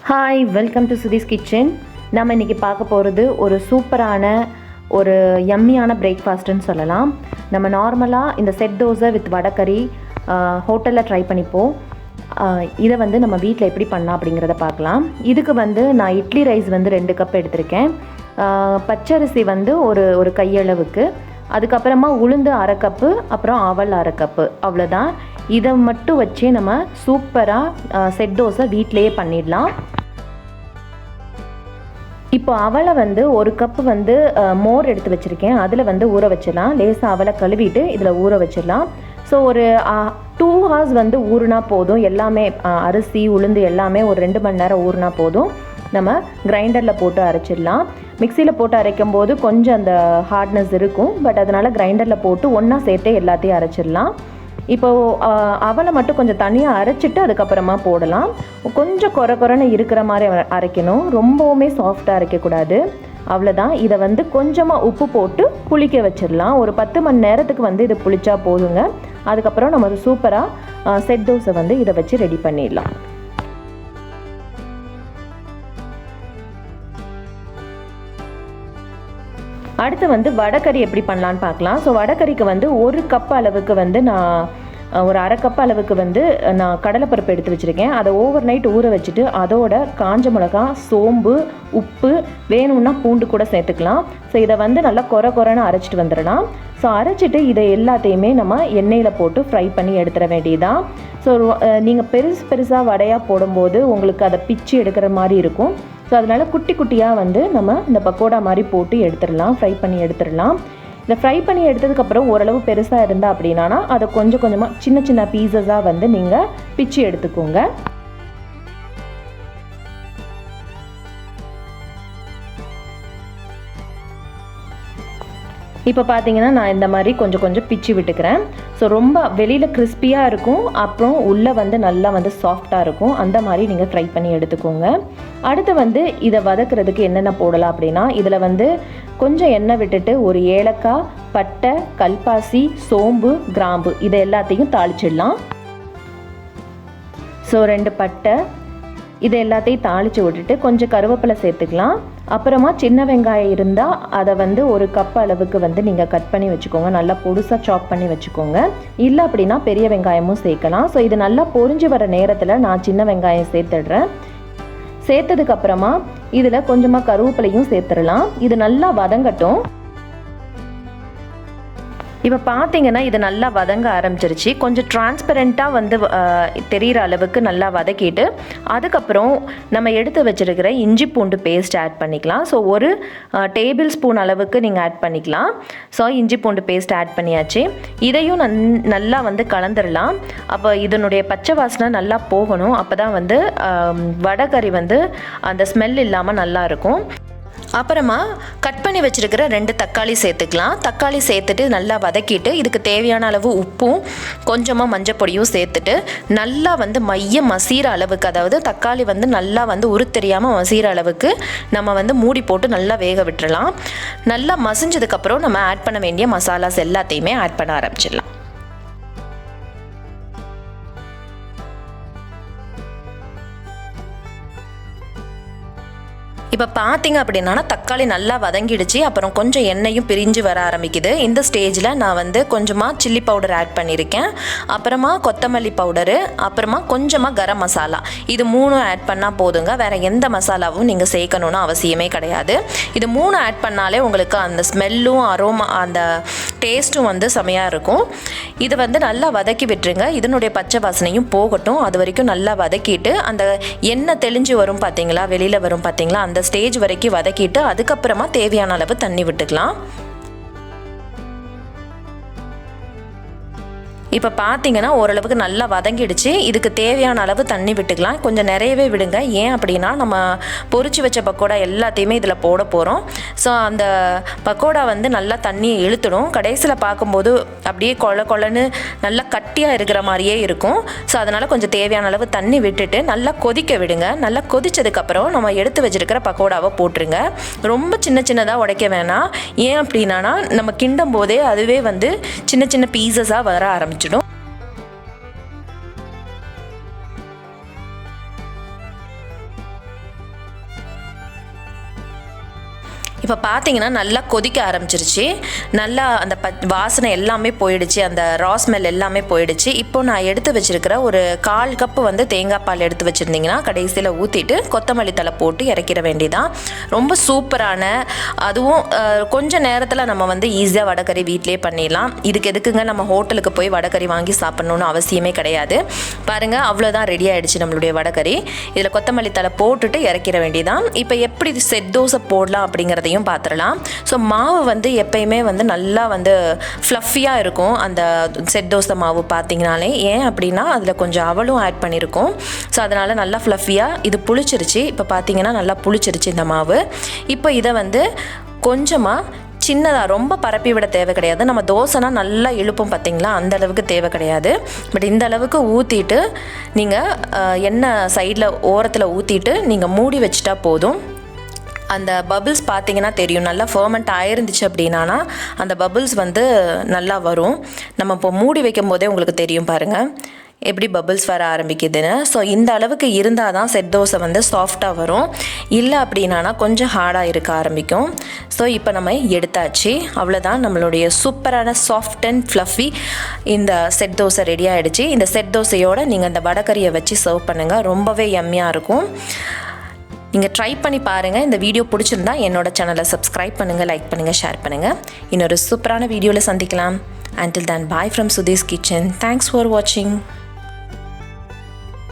Hi, welcome to Sudhi's kitchen. நம்ம இன்றைக்கி பார்க்க போகிறது ஒரு சூப்பரான ஒரு யம்மியான பிரேக்ஃபாஸ்ட்டுன்னு சொல்லலாம். நம்ம நார்மலாக இந்த செட் தோசை வித் வடகறி ஹோட்டலில் ட்ரை பண்ணிப்போம். இதை வந்து நம்ம வீட்டில் எப்படி பண்ணலாம் அப்படிங்கிறத பார்க்கலாம். இதுக்கு வந்து நான் இட்லி ரைஸ் வந்து 2 கப் எடுத்திருக்கேன். பச்சரிசி வந்து ஒரு கையளவுக்கு, அதுக்கப்புறமா உளுந்து 1/2 கப்பு, அப்புறம் அவல் 1/2 கப்பு, அவ்வளோதான். இதை மட்டும் வச்சு நம்ம சூப்பராக செட் தோசை வீட்டிலையே பண்ணிடலாம். இப்போ அவலை வந்து 1 கப்பு வந்து மோர் எடுத்து வச்சுருக்கேன். அதில் வந்து ஊற வச்சிடலாம். லேசாக அவலை கழுவிட்டு இதில் ஊற வச்சிடலாம். ஸோ ஒரு 2 hours வந்து ஊறுனா போதும். எல்லாமே அரிசி உளுந்து எல்லாமே ஒரு 2 மணி நேரம் ஊறுனா போதும். நம்ம கிரைண்டரில் போட்டு அரைச்சிடலாம். மிக்சியில் போட்டு அரைக்கும் போது கொஞ்சம் அந்த ஹார்ட்னஸ் இருக்கும். பட் அதனால் கிரைண்டரில் போட்டு ஒன்றா சேர்த்தே எல்லாத்தையும் அரைச்சிடலாம். இப்போது அவலை மட்டும் கொஞ்சம் தனியாக அரைச்சிட்டு அதுக்கப்புறமா போடலாம். கொஞ்சம் குறைன்னு இருக்கிற மாதிரி அரைக்கணும். ரொம்பவுமே சாஃப்டாக அரைக்கக்கூடாது. அவ்வளோதான். இதை வந்து கொஞ்சமாக உப்பு போட்டு புளிக்க வச்சிடலாம். ஒரு 10 மணி நேரத்துக்கு வந்து இது புளிச்சா போதுங்க. அதுக்கப்புறம் நம்ம சூப்பராக செட் தோசை வந்து இதை வச்சு ரெடி பண்ணிடலாம். அடுத்து வந்து வடகறி எப்படி பண்ணலான்னு பார்க்கலாம். ஸோ வடகறிக்கு வந்து 1 கப் அளவுக்கு வந்து நான் ஒரு 1/2 கப் அளவுக்கு வந்து நான் கடலைப்பருப்பு எடுத்து வச்சுருக்கேன். அதை ஓவர் நைட் ஊற வச்சுட்டு அதோட காஞ்ச மிளகா, சோம்பு, உப்பு, வேணும்னா பூண்டு கூட சேர்த்துக்கலாம். ஸோ இதை வந்து நல்லா குறைன்னு அரைச்சிட்டு வந்துடலாம். ஸோ அரைச்சிட்டு இதை எல்லாத்தையுமே நம்ம எண்ணெயில் போட்டு ஃப்ரை பண்ணி எடுத்துட வேண்டியதான். ஸோ நீங்கள் பெருசாக வடையாக போடும்போது உங்களுக்கு அதை பிச்சு எடுக்கிற மாதிரி இருக்கும். ஸோ அதனால் குட்டி குட்டியாக வந்து நம்ம இந்த பக்கோடா மாதிரி போட்டு எடுத்துடலாம், ஃப்ரை பண்ணி எடுத்துடலாம். இதை ஃப்ரை பண்ணி எடுத்ததுக்கப்புறம் ஓரளவு பெருசாக இருந்தால் அப்படின்னா அதை கொஞ்சம் கொஞ்சமாக சின்ன பீசஸாக வந்து நீங்கள் பிச்சு எடுத்துக்கோங்க. இப்போ பார்த்தீங்கன்னா நான் இந்த மாதிரி கொஞ்சம் பிச்சு விட்டுக்கிறேன். ஸோ ரொம்ப வெளியில் கிறிஸ்பியாக இருக்கும், அப்புறம் உள்ளே வந்து நல்லா வந்து சாஃப்டாக இருக்கும். அந்த மாதிரி நீங்கள் ஃப்ரை பண்ணி எடுத்துக்கோங்க. அடுத்து வந்து இதை வதக்கிறதுக்கு என்னென்ன போடலாம் அப்படின்னா, இதில் வந்து கொஞ்சம் எண்ணெய் விட்டுட்டு ஒரு ஏலக்காய், பட்டை, கல்பாசி, சோம்பு, கிராம்பு இதை எல்லாத்தையும் தாளிச்சிடலாம். ஸோ 2 பட்டை இதை எல்லாத்தையும் தாளித்து விட்டுட்டு கொஞ்சம் கருவேப்பிலை சேர்த்துக்கலாம். அப்புறமா சின்ன வெங்காயம் இருந்தால் அதை வந்து 1 கப் அளவுக்கு வந்து நீங்கள் கட் பண்ணி வச்சுக்கோங்க. நல்லா பொடுசாக சாப் பண்ணி வச்சுக்கோங்க. இல்லை அப்படின்னா பெரிய வெங்காயமும் சேர்க்கலாம். ஸோ இது நல்லா பொரிஞ்சு வர நேரத்தில் நான் சின்ன வெங்காயம் சேர்த்துடுறேன். சேர்த்ததுக்கப்புறமா இதில் கொஞ்சமாக கருவேப்பிலையும் சேர்த்துடலாம். இது நல்லா வதங்கட்டும். இப்போ பார்த்தீங்கன்னா இது நல்லா வதங்க ஆரம்பிச்சிருச்சு. கொஞ்சம் டிரான்ஸ்பரண்ட்டாக வந்து தெரிகிற அளவுக்கு நல்லா வதக்கிட்டு அதுக்கப்புறம் நம்ம எடுத்து வச்சுருக்கிற இஞ்சி பூண்டு பேஸ்ட் ஆட் பண்ணிக்கலாம். ஸோ 1 டேபிள் ஸ்பூன் அளவுக்கு நீங்கள் ஆட் பண்ணிக்கலாம். ஸோ இஞ்சி பூண்டு பேஸ்ட் ஆட் பண்ணியாச்சு. இதையும் நல்லா வந்து கலந்துடலாம். அப்போ இதனுடைய பச்சை வாசனை நல்லா போகணும். அப்போ தான் வந்து வடகறி வந்து அந்த ஸ்மெல் இல்லாமல் நல்லாயிருக்கும். அப்புறமா கட் பண்ணி வச்சுருக்கிற 2 தக்காளி சேர்த்துக்கலாம். தக்காளி சேர்த்துட்டு நல்லா வதக்கிட்டு இதுக்கு தேவையான அளவு உப்பும் கொஞ்சமாக மஞ்சள் பொடியும் சேர்த்துட்டு நல்லா வந்து மசிகிற அளவுக்கு, அதாவது தக்காளி வந்து நல்லா வந்து உருத்தெரியாமல் மசிகிற அளவுக்கு நம்ம வந்து மூடி போட்டு நல்லா வேக விட்டுறலாம். நல்லா மசிஞ்சதுக்கப்புறம் நம்ம ஆட் பண்ண வேண்டிய மசாலாஸ் எல்லாத்தையுமே ஆட் பண்ண ஆரம்பிச்சிடலாம். இப்போ பார்த்தீங்க அப்படின்னா தக்காளி நல்லா வதங்கிடுச்சு. அப்புறம் கொஞ்சம் எண்ணெயும் பிரிஞ்சு வர ஆரம்பிக்குது. இந்த ஸ்டேஜில் நான் வந்து கொஞ்சமாக சில்லி பவுடர் ஆட் பண்ணியிருக்கேன். அப்புறமா கொத்தமல்லி பவுடரு, அப்புறமா கொஞ்சமாக கரம் மசாலா, இது 3 ஆட் பண்ணால் போதுங்க. வேறு எந்த மசாலாவும் நீங்கள் சேர்க்கணுன்னு அவசியமே கிடையாது. இது 3 ஆட் பண்ணாலே உங்களுக்கு அந்த ஸ்மெல்லும் அரோமா அந்த டேஸ்ட்டும் வந்து செமையாக இருக்கும். இது வந்து நல்லா வதக்கி விட்டுருங்க. இதனுடைய பச்சை வாசனையும் போகட்டும். அது வரைக்கும் நல்லா வதக்கிட்டு அந்த எண்ணெய் தெளிஞ்சு வரும் பார்த்தீங்களா, வெளியில் வரும் பார்த்தீங்களா, அந்த ஸ்டேஜ் வரைக்கும் வதக்கிட்டு அதுக்கப்புறமா தேவையான அளவு தண்ணி விட்டுக்கலாம். இப்போ பார்த்தீங்கன்னா ஓரளவுக்கு நல்லா வதங்கிடுச்சு. இதுக்கு தேவையான அளவு தண்ணி விட்டுக்கலாம். கொஞ்சம் நிறையவே விடுங்க. ஏன் அப்படின்னா நம்ம பொரிச்சு வச்ச பக்கோடா எல்லாத்தையுமே இதில் போட போகிறோம். ஸோ அந்த பக்கோடா வந்து நல்லா தண்ணியை இழுத்துடும். கடைசியில் பார்க்கும்போது அப்படியே கொள்ளன்னு நல்லா கட்டியாக இருக்கிற மாதிரியே இருக்கும். ஸோ அதனால் கொஞ்சம் தேவையான அளவு தண்ணி விட்டுட்டு நல்லா கொதிக்க விடுங்க. நல்லா கொதிச்சதுக்கப்புறம் நம்ம எடுத்து வச்சுருக்கிற பக்கோடாவை போட்டுருங்க. ரொம்ப சின்னதாக உடைக்க வேணாம். ஏன் அப்படின்னா நம்ம கிண்டும் போதே அதுவே வந்து சின்ன பீசஸாக வர ஆரம்பிச்சிடும். இப்போ பார்த்தீங்கன்னா நல்லா கொதிக்க ஆரம்பிச்சிருச்சு. நல்லா அந்த வாசனை எல்லாமே போயிடுச்சு, அந்த ரா ஸ்மெல் எல்லாமே போயிடுச்சு. இப்போ நான் எடுத்து வச்சுருக்கிற ஒரு 1/4 கப்பு வந்து தேங்காய் பால் எடுத்து வச்சுருந்தீங்கன்னா கடைசியில் ஊற்றிட்டு கொத்தமல்லி தழை போட்டு இறக்கிற வேண்டியதான். ரொம்ப சூப்பரான, அதுவும் கொஞ்சம் நேரத்தில் நம்ம வந்து ஈஸியாக வடகறி வீட்டிலே பண்ணிடலாம். இதுக்கு எதுக்குங்க நம்ம ஹோட்டலுக்கு போய் வடகறி வாங்கி சாப்பிட்ணுன்னு அவசியமே கிடையாது. பாருங்கள், அவ்வளோதான் ரெடி ஆகிடுச்சு நம்மளுடைய வடகறி. இதில் கொத்தமல்லி தழை போட்டுட்டு இறக்கிற வேண்டியதான். இப்போ எப்படி செட் தோசை போடலாம் அப்படிங்கிறதையும் பார்த்துடலாம். ஸோ மாவு வந்து எப்பயுமே வந்து நல்லா வந்து ஃப்ளஃபியாக இருக்கும் அந்த செட் தோசை மாவு பார்த்தீங்கனாலே. ஏன் அப்படின்னா அதில் கொஞ்சம் அவலும் ஆட் பண்ணியிருக்கோம். ஸோ அதனால் நல்லா ஃப்ளஃபியாக இது புளிச்சிருச்சு. இப்போ பார்த்தீங்கன்னா நல்லா புளிச்சிருச்சு இந்த மாவு. இப்போ இதை வந்து கொஞ்சமாக சின்னதாக, ரொம்ப பரப்பி விட தேவை கிடையாது. நம்ம தோசைனா நல்லா இழுப்போம் பார்த்தீங்களா, அந்த அளவுக்கு தேவை கிடையாது. பட் இந்த அளவுக்கு ஊற்றிட்டு நீங்கள் எண்ணெய் சைடில் ஓரத்தில் ஊற்றிட்டு நீங்கள் மூடி வச்சிட்டா போதும். அந்த பபிள்ஸ் பார்த்தீங்கன்னா தெரியும், நல்லா ஃபர்மெண்ட் ஆயிருந்துச்சு அப்படின்னா அந்த பபிள்ஸ் வந்து நல்லா வரும். நம்ம இப்போ மூடி வைக்கும் போதே உங்களுக்கு தெரியும் பாருங்கள் எப்படி பபிள்ஸ் வர ஆரம்பிக்குதுன்னு. ஸோ இந்த அளவுக்கு இருந்தால் தான் செட் தோசை வந்து சாஃப்டாக வரும். இல்லை அப்படின்னா கொஞ்சம் ஹார்டாக இருக்க ஆரம்பிக்கும். ஸோ இப்போ நம்ம எடுத்தாச்சு. அவ்வளோதான், நம்மளுடைய சூப்பரான சாஃப்ட் அண்ட் ஃப்ளஃபி இந்த செட் தோசை ரெடி ஆகிடுச்சு. இந்த செட் தோசையோடு நீங்கள் அந்த வடகறியை வச்சு சர்வ் பண்ணுங்கள், ரொம்பவே யம்மியாக இருக்கும். நீங்கள் ட்ரை பண்ணி பாருங்கள். இந்த வீடியோ பிடிச்சிருந்தா என்னோட சேனலை சப்ஸ்கிரைப் பண்ணுங்கள், லைக் பண்ணுங்கள், ஷேர் பண்ணுங்கள். இன்னொரு சூப்பரான வீடியோவில் சந்திக்கலாம். Until then, bye from Sudhi's Kitchen. Thanks for watching.